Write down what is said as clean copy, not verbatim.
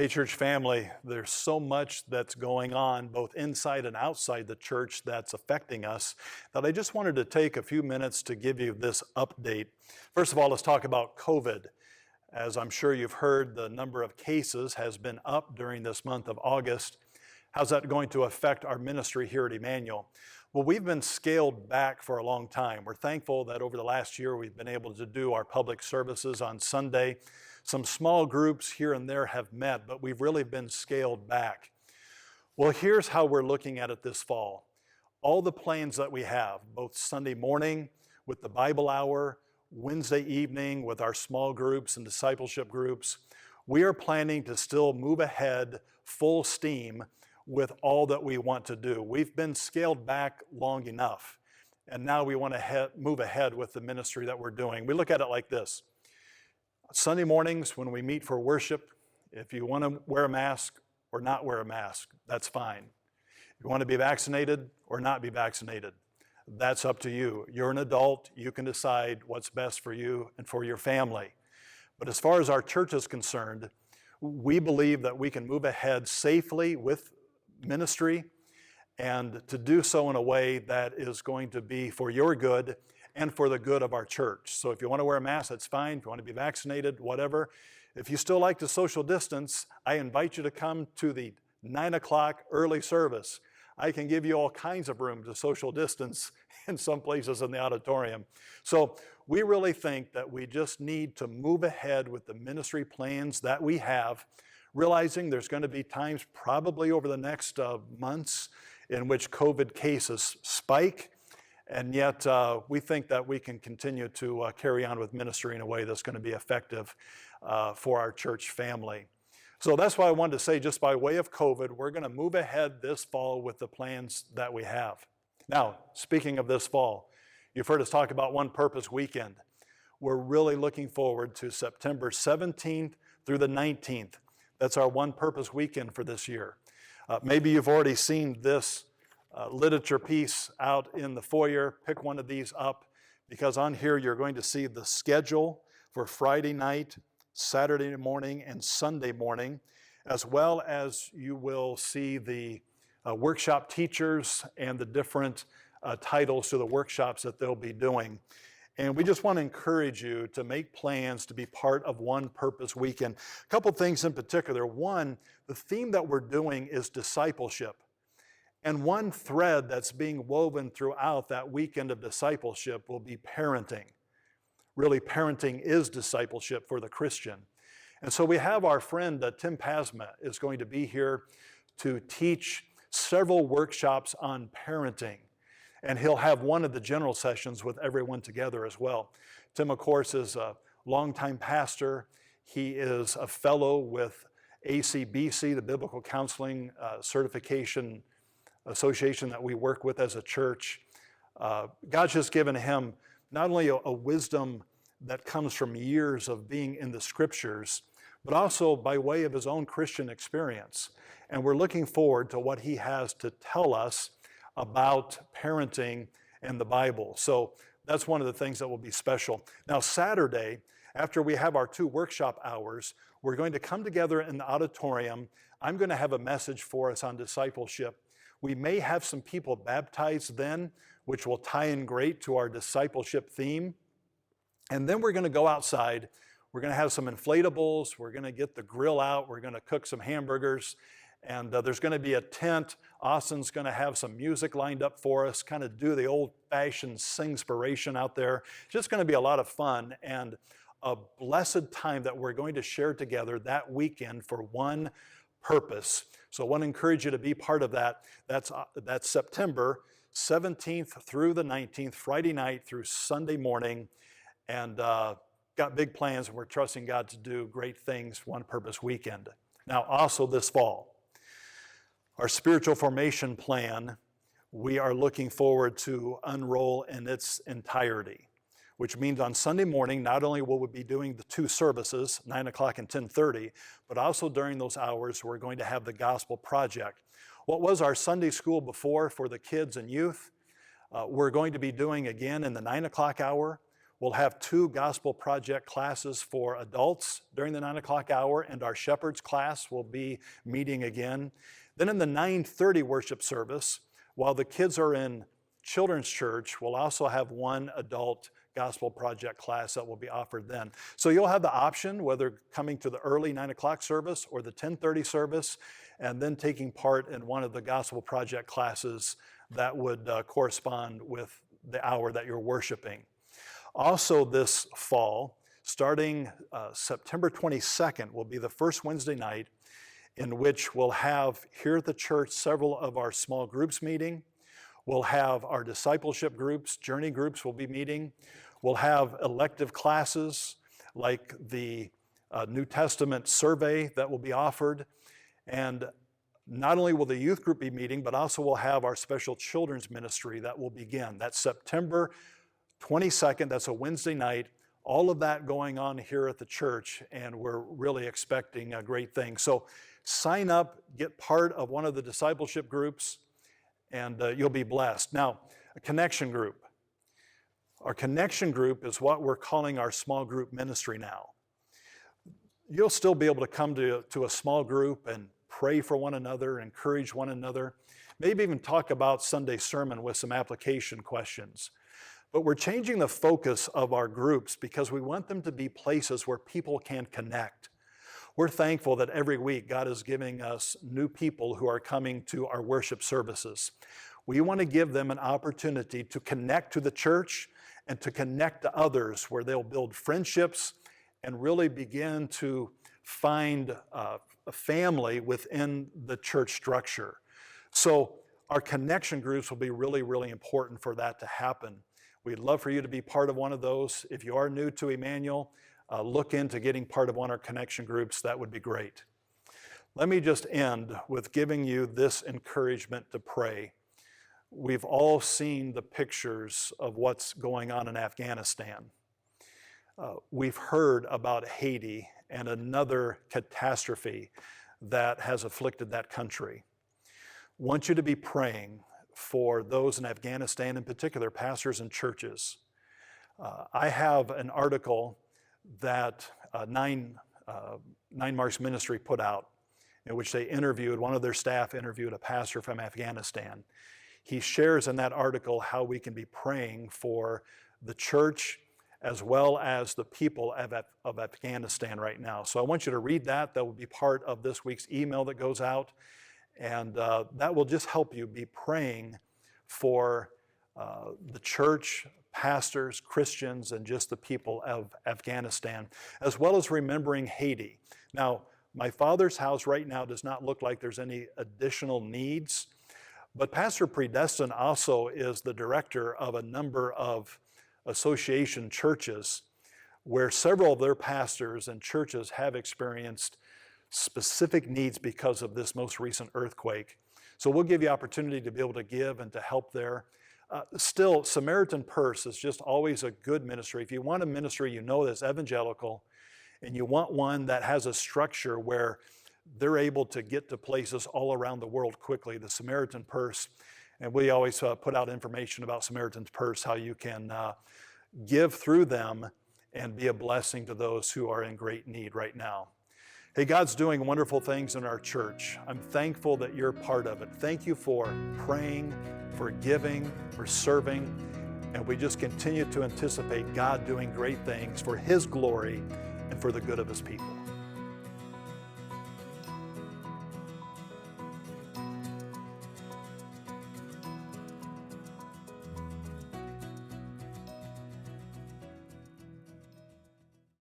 Hey, church family, there's so much that's going on both inside and outside the church that's affecting us that I just wanted to take a few minutes to give you this update. First of all, let's talk about COVID. As I'm sure you've heard, the number of cases has been up during this month of August. How's that going to affect our ministry here at Emmanuel? Well, we've been scaled back for a long time. We're thankful that over the last year we've been able to do our public services on Sunday. Some small groups here and there have met, but we've really been scaled back. Well, here's how we're looking at it this fall. All the plans that we have, both Sunday morning with the Bible hour, Wednesday evening with our small groups and discipleship groups, we are planning to still move ahead full steam with all that we want to do. We've been scaled back long enough, and now we want to move ahead with the ministry that we're doing. We look at it like this. Sunday mornings when we meet for worship, if you want to wear a mask or not wear a mask, that's fine. If you want to be vaccinated or not be vaccinated, that's up to you. You're an adult, you can decide what's best for you and for your family. But as far as our church is concerned, we believe that we can move ahead safely with ministry and to do so in a way that is going to be for your good and for the good of our church. So if you want to wear a mask, that's fine. If you want to be vaccinated, whatever. If you still like to social distance, I invite you to come to the 9 o'clock early service. I can give you all kinds of room to social distance in some places in the auditorium. So we really think that we just need to move ahead with the ministry plans that we have, realizing there's going to be times probably over the next months in which COVID cases spike. And yet we think that we can continue to carry on with ministry in a way that's going to be effective for our church family. So that's why I wanted to say, just by way of COVID, we're going to move ahead this fall with the plans that we have. Now, speaking of this fall, you've heard us talk about One Purpose Weekend. We're really looking forward to September 17th through the 19th. That's our One Purpose Weekend for this year. Maybe you've already seen this literature piece out in the foyer. Pick one of these up, because on here you're going to see the schedule for Friday night, Saturday morning, and Sunday morning, as well as you will see the workshop teachers and the different titles to the workshops that they'll be doing. And we just want to encourage you to make plans to be part of One Purpose Weekend. A couple things in particular. One, the theme that we're doing is discipleship. And one thread that's being woven throughout that weekend of discipleship will be parenting. Really, parenting is discipleship for the Christian. And so we have our friend Tim Pasma is going to be here to teach several workshops on parenting. And he'll have one of the general sessions with everyone together as well. Tim, of course, is a longtime pastor. He is a fellow with ACBC, the Biblical Counseling Certification Association that we work with as a church. God's just given him not only a wisdom that comes from years of being in the scriptures, but also by way of his own Christian experience. And we're looking forward to what he has to tell us about parenting and the Bible. So that's one of the things that will be special. Now, Saturday, after we have our 2 workshop hours, we're going to come together in the auditorium. I'm going to have a message for us on discipleship. We may have some people baptized then, which will tie in great to our discipleship theme. And then we're going to go outside. We're going to have some inflatables. We're going to get the grill out. We're going to cook some hamburgers. And there's going to be a tent. Austin's going to have some music lined up for us, kind of do the old-fashioned singspiration out there. It's just going to be a lot of fun and a blessed time that we're going to share together that weekend for One Purpose. So I want to encourage you to be part of that. That's September 17th through the 19th, Friday night through Sunday morning. And got big plans, and we're trusting God to do great things One Purpose Weekend. Now, also this fall, our spiritual formation plan, we are looking forward to unroll in its entirety, which means on Sunday morning, not only will we be doing the 2 services, 9 o'clock and 10:30, but also during those hours, we're going to have the Gospel Project. What was our Sunday school before for the kids and youth, we're going to be doing again in the 9 o'clock hour. We'll have 2 Gospel Project classes for adults during the 9 o'clock hour, and our Shepherd's class will be meeting again. Then in the 9:30 worship service, while the kids are in children's church, we'll also have 1 adult Gospel Project class that will be offered then. So you'll have the option, whether coming to the early 9 o'clock service or the 10:30 service, and then taking part in one of the Gospel Project classes that would correspond with the hour that you're worshiping. Also this fall, starting September 22nd, will be the first Wednesday night in which we'll have here at the church several of our small groups meeting. We'll have our discipleship groups, journey groups will be meeting. We'll have elective classes like the New Testament survey that will be offered. And not only will the youth group be meeting, but also we'll have our special children's ministry that will begin. That's September 22nd, that's a Wednesday night. All of that going on here at the church, and we're really expecting a great thing. So sign up, get part of one of the discipleship groups, and you'll be blessed. Now, a connection group. Our connection group is what we're calling our small group ministry now. You'll still be able to come to a small group and pray for one another, encourage one another, maybe even talk about Sunday sermon with some application questions. But we're changing the focus of our groups because we want them to be places where people can connect. We're thankful that every week God is giving us new people who are coming to our worship services. We want to give them an opportunity to connect to the church and to connect to others where they'll build friendships and really begin to find a family within the church structure. So our connection groups will be really, really important for that to happen. We'd love for you to be part of one of those. If you are new to Emmanuel, look into getting part of one of our connection groups. That would be great. Let me just end with giving you this encouragement to pray. We've all seen the pictures of what's going on in Afghanistan. We've heard about Haiti and another catastrophe that has afflicted that country. I want you to be praying for those in Afghanistan, in particular, pastors and churches. I have an article that Nine Marks Ministry put out in which they interviewed, one of their staff interviewed a pastor from Afghanistan. He shares in that article how we can be praying for the church as well as the people of Afghanistan right now. So I want you to read that. That will be part of this week's email that goes out. And that will just help you be praying for the church, pastors, Christians, and just the people of Afghanistan, as well as remembering Haiti. Now, my father's house right now does not look like there's any additional needs, but Pastor Predestin also is the director of a number of association churches where several of their pastors and churches have experienced specific needs because of this most recent earthquake. So we'll give you opportunity to be able to give and to help there. Still, Samaritan Purse is just always a good ministry. If you want a ministry you know that's evangelical, and you want one that has a structure where they're able to get to places all around the world quickly, the Samaritan Purse, and we always put out information about Samaritan's Purse, how you can give through them and be a blessing to those who are in great need right now. Hey, God's doing wonderful things in our church. I'm thankful that you're part of it. Thank you for praying, for giving, for serving, and we just continue to anticipate God doing great things for His glory and for the good of His people.